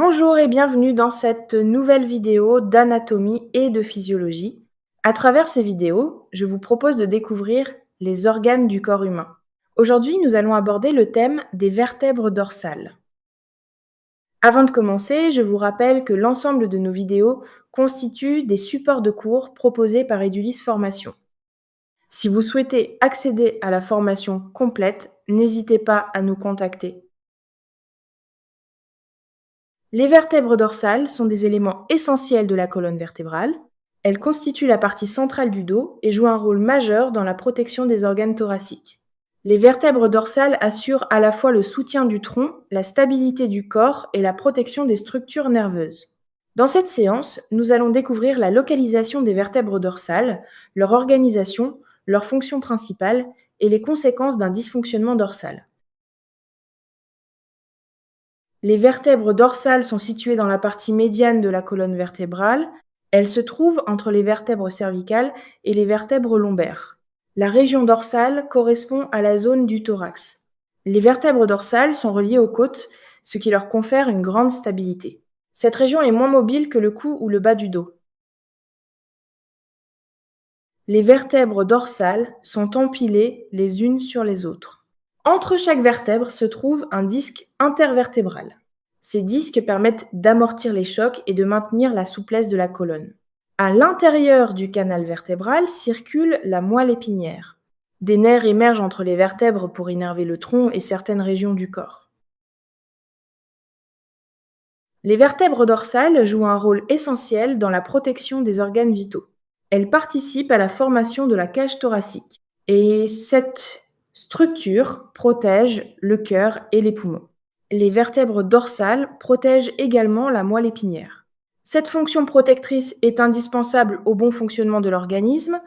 Bonjour et bienvenue dans cette nouvelle vidéo d'anatomie et de physiologie. À travers ces vidéos, je vous propose de découvrir les organes du corps humain. Aujourd'hui, nous allons aborder le thème des vertèbres dorsales. Avant de commencer, je vous rappelle que l'ensemble de nos vidéos constituent des supports de cours proposés par Edulis Formation. Si vous souhaitez accéder à la formation complète, n'hésitez pas à nous contacter. Les vertèbres dorsales sont des éléments essentiels de la colonne vertébrale. Elles constituent la partie centrale du dos et jouent un rôle majeur dans la protection des organes thoraciques. Les vertèbres dorsales assurent à la fois le soutien du tronc, la stabilité du corps et la protection des structures nerveuses. Dans cette séance, nous allons découvrir la localisation des vertèbres dorsales, leur organisation, leurs fonctions principales et les conséquences d'un dysfonctionnement dorsal. Les vertèbres dorsales sont situées dans la partie médiane de la colonne vertébrale. Elles se trouvent entre les vertèbres cervicales et les vertèbres lombaires. La région dorsale correspond à la zone du thorax. Les vertèbres dorsales sont reliées aux côtes, ce qui leur confère une grande stabilité. Cette région est moins mobile que le cou ou le bas du dos. Les vertèbres dorsales sont empilées les unes sur les autres. Entre chaque vertèbre se trouve un disque intervertébral. Ces disques permettent d'amortir les chocs et de maintenir la souplesse de la colonne. À l'intérieur du canal vertébral circule la moelle épinière. Des nerfs émergent entre les vertèbres pour innerver le tronc et certaines régions du corps. Les vertèbres dorsales jouent un rôle essentiel dans la protection des organes vitaux. Elles participent à la formation de la cage thoracique. Et cette structure protège le cœur et les poumons. Les vertèbres dorsales protègent également la moelle épinière. Cette fonction protectrice est indispensable au bon fonctionnement de l'organisme.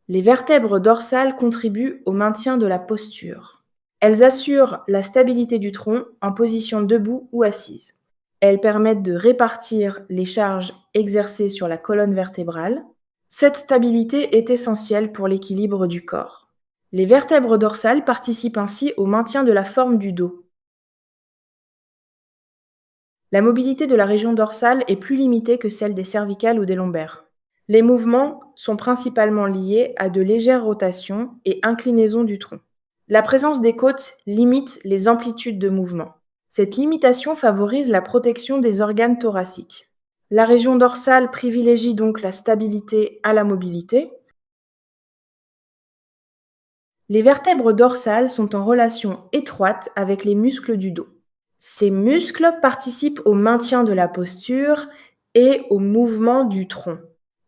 Les vertèbres dorsales contribuent au maintien de la posture. Elles assurent la stabilité du tronc en position debout ou assise. Elles permettent de répartir les charges exercées sur la colonne vertébrale. Cette stabilité est essentielle pour l'équilibre du corps. Les vertèbres dorsales participent ainsi au maintien de la forme du dos. La mobilité de la région dorsale est plus limitée que celle des cervicales ou des lombaires. Les mouvements sont principalement liés à de légères rotations et inclinaisons du tronc. La présence des côtes limite les amplitudes de mouvement. Cette limitation favorise la protection des organes thoraciques. La région dorsale privilégie donc la stabilité à la mobilité. Les vertèbres dorsales sont en relation étroite avec les muscles du dos. Ces muscles participent au maintien de la posture et au mouvement du tronc.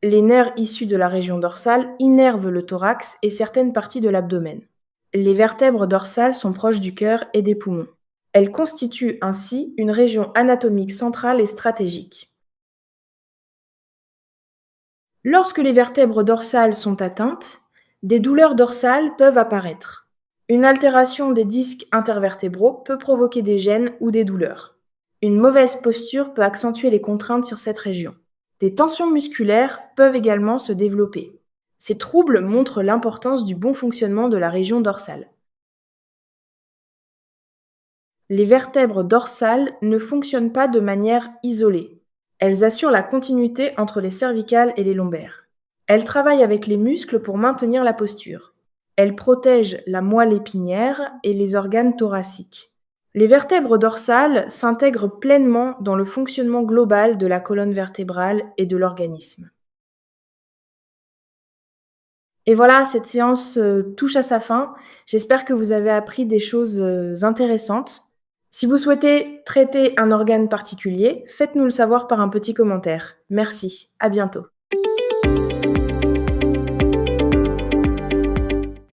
Les nerfs issus de la région dorsale innervent le thorax et certaines parties de l'abdomen. Les vertèbres dorsales sont proches du cœur et des poumons. Elles constituent ainsi une région anatomique centrale et stratégique. Lorsque les vertèbres dorsales sont atteintes, des douleurs dorsales peuvent apparaître. Une altération des disques intervertébraux peut provoquer des gênes ou des douleurs. Une mauvaise posture peut accentuer les contraintes sur cette région. Des tensions musculaires peuvent également se développer. Ces troubles montrent l'importance du bon fonctionnement de la région dorsale. Les vertèbres dorsales ne fonctionnent pas de manière isolée. Elles assurent la continuité entre les cervicales et les lombaires. Elles travaillent avec les muscles pour maintenir la posture. Elles protègent la moelle épinière et les organes thoraciques. Les vertèbres dorsales s'intègrent pleinement dans le fonctionnement global de la colonne vertébrale et de l'organisme. Et voilà, cette séance touche à sa fin. J'espère que vous avez appris des choses intéressantes. Si vous souhaitez traiter un organe particulier, faites-nous le savoir par un petit commentaire. Merci, à bientôt.